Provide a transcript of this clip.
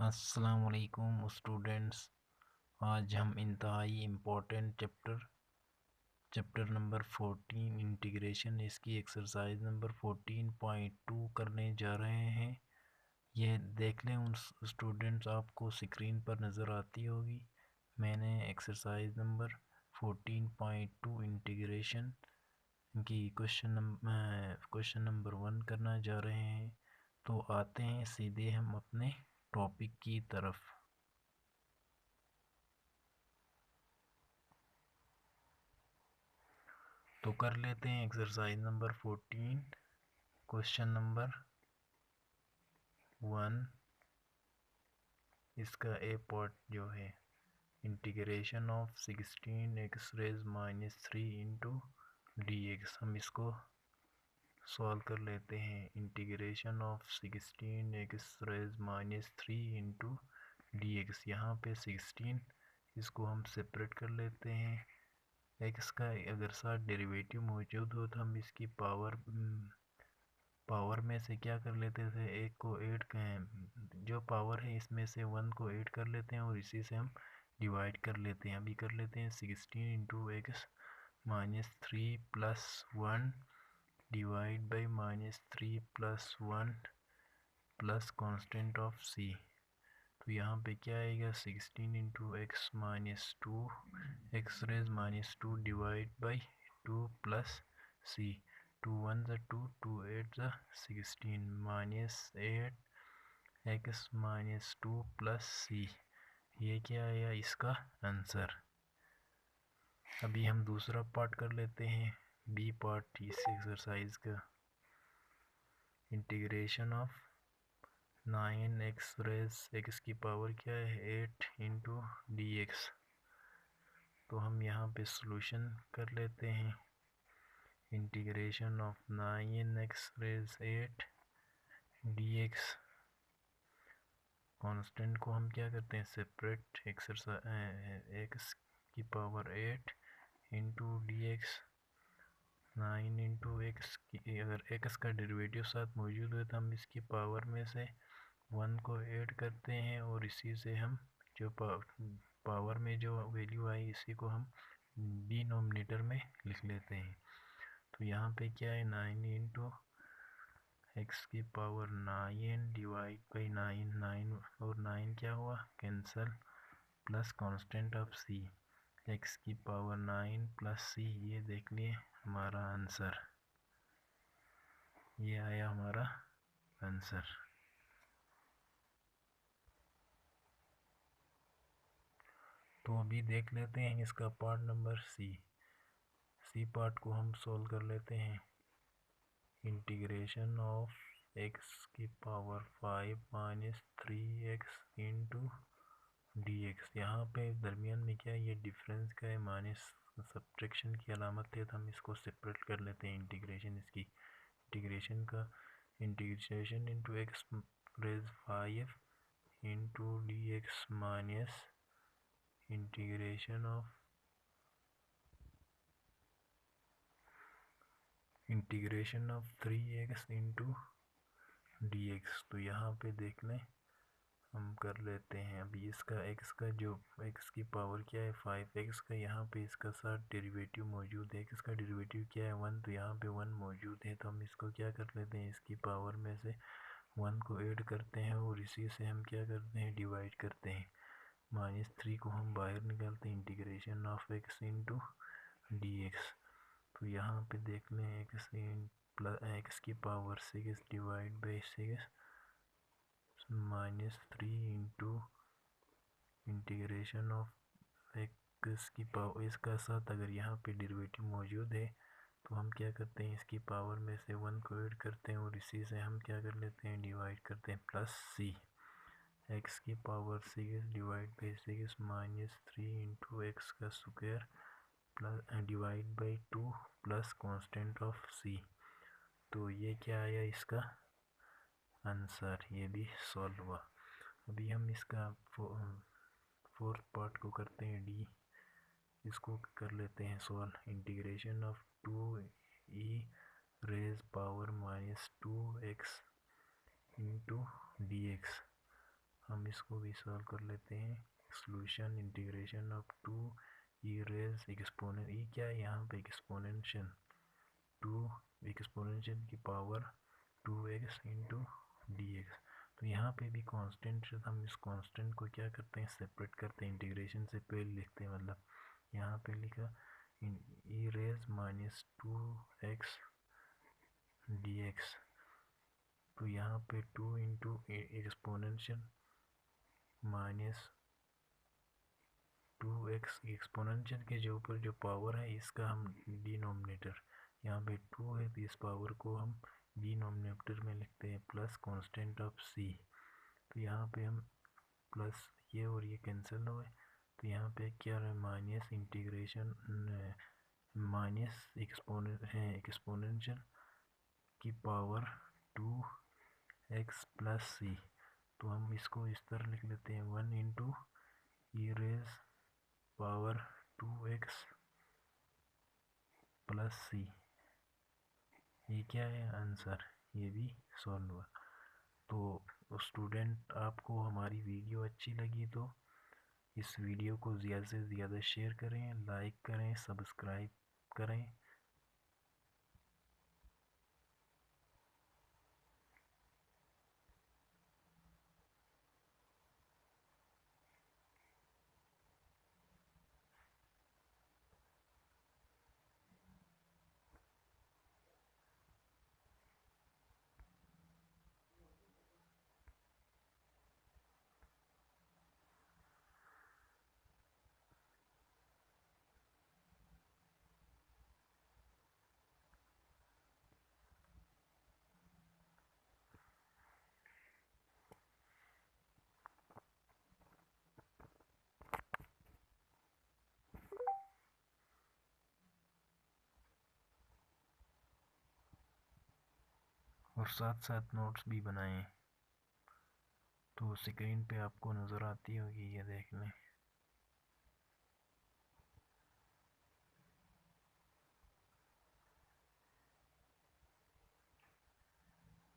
अस्सलामुअलैकुम स्टूडेंट्स। आज हम इंतहाई इम्पोर्टेंट चैप्टर नंबर 14 इंटीग्रेशन इसकी एक्सरसाइज नंबर 14.2 करने जा रहे हैं। यह देख लें उन स्टूडेंट्स, आपको स्क्रीन पर नज़र आती होगी। मैंने एक्सरसाइज नंबर 14.2 इंटीग्रेशन की क्वेश्चन नंबर 1 करना जा रहे हैं। तो आते हैं सीधे हम अपने टॉपिक की तरफ। तो कर लेते हैं एक्सरसाइज नंबर 14 क्वेश्चन नंबर 1। इसका ए पार्ट जो है integration of 16x raise minus 3 into D x, हम इसको सॉल्व कर लेते हैं। Integration of 16x raise minus 3 into D X, यहाँ पे 16 इसको हम सेपरेट कर लेते हैं। एक्स का अगर साथ डेरिवेटिव मौजूद हो तो हम इसकी पावर में से क्या कर लेते थे, एक को ऐड जो पावर है इसमें से 1 को ऐड कर लेते हैं और इसी से हम डिवाइड कर लेते हैं। अभी कर लेते हैं 16 into x minus 3 plus 1 divide by minus 3 plus 1 plus constant of C. तो यहाँ पे क्या आएगा 16 into x minus 2 x raise minus 2 divide by 2 plus C. 2 1 ज़ा 2, 2 8 ज़ा 16 minus 8 x minus 2 plus C. ये क्या आया इसका आंसर। अभी हम दूसरा पार्ट कर लेते हैं, बी पार्ट इस एक्सरसाइज का। Integration of 9x rays X की पावर क्या है 8 इंटू डी एक्स। तो हम यहाँ पे सॉल्यूशन कर लेते हैं। Integration of 9x raise 8 D X, constant को हम क्या करते हैं सेपरेट, एक्स की power 8 into D X 9 into X की, अगर एक्स का डेरिवेटिव साथ मौजूद है तो हम इसकी पावर में से 1 को ऐड करते हैं और इसी से हम जो पावर में जो वैल्यू आई इसी को हम डिनोमिनेटर में लिख लेते हैं। तो यहाँ पे क्या है 9 इंटू एक्स की पावर 9 डिवाइड बाई 9, 9 और 9 क्या हुआ cancel, plus constant of C x की पावर 9 प्लस सी। ये देख लिए हमारा आंसर, ये आया हमारा आंसर। तो अभी देख लेते हैं इसका पार्ट नंबर सी पार्ट को हम सोल्व कर लेते हैं। इंटीग्रेशन ऑफ एक्स की power 5 minus 3x into D X, यहाँ पे दरमियान में क्या है ये डिफरेंस का है, माइनस सब्ट्रैक्शन की अलामत है, तो हम इसको सेपरेट कर लेते हैं। इंटीग्रेशन इसकी integration into X raise 5 into D X minus integration of 3x into D x. तो यहाँ पे देख लें हम कर लेते हैं। अभी इसका x का जो x की पावर क्या है 5x का, यहाँ पे इसका साथ डेरिवेटिव मौजूद है। x का डेरिवेटिव क्या है 1, तो यहाँ पे 1 मौजूद है, तो हम इसको क्या कर लेते हैं इसकी पावर में से 1 को ऐड करते हैं और इसी से हम क्या करते हैं डिवाइड करते हैं। माइनस 3 को हम बाहर निकालते हैं, integration of x into D x. तो यहाँ पे देख लें एक्स प्लस एक्स की power 6 divide by 6 minus 3 into integration of x की पावर, इसका साथ अगर यहाँ पे डेरिवेटिव मौजूद है तो हम क्या करते हैं इसकी पावर में से 1 को ऐड करते हैं और इसी से हम क्या कर लेते हैं डिवाइड करते हैं, प्लस सी एक्स की power 6 divide by 6 minus 3 into x का square plus divide by 2 plus constant of C. तो ये क्या आया इसका आंसर, ये भी सॉल्व हुआ। अभी हम इसका फोर्थ पार्ट को करते हैं डी, इसको कर लेते हैं solve. Integration of 2e raise power minus 2x into D x. हम इसको भी सॉल्व कर लेते हैं। Solution integration of 2 e raise exponent, e क्या है यहाँ पे एक्सपोनेंशियल 2 एक्सपोनेंशियल की power 2x into D x. तो यहाँ पे भी कांस्टेंट, हम इस कांस्टेंट को क्या करते हैं सेपरेट करते हैं, इंटीग्रेशन से पहले लिखते हैं, मतलब यहाँ पे लिखा e raise minus 2x d x. तो यहाँ पे 2 into exponential minus 2x exponential के जो ऊपर जो पावर है इसका हम डिनोमिनेटर, यहाँ पे 2 है तो इस पावर को हम डिनोमिनेटर में लिखते हैं प्लस कांस्टेंट ऑफ c। तो यहाँ पे हम प्लस ये और ये कैंसिल हुए, तो यहाँ पे क्या रहा माइनस इंटीग्रेशन माइनस एक्सपोनेंशियल की पावर 2x प्लस c। तो हम इसको इस तरह लिख लेते हैं 1 into e raise power 2x plus c। ये क्या है आंसर, ये भी सॉल्व हुआ। तो स्टूडेंट आपको हमारी वीडियो अच्छी लगी तो इस वीडियो को ज़्यादा से ज़्यादा शेयर करें, लाइक करें, सब्सक्राइब करें। और साथ साथ नोट्स भी बनाएं। तो स्क्रीन पे आपको नज़र आती होगी, ये देख लें।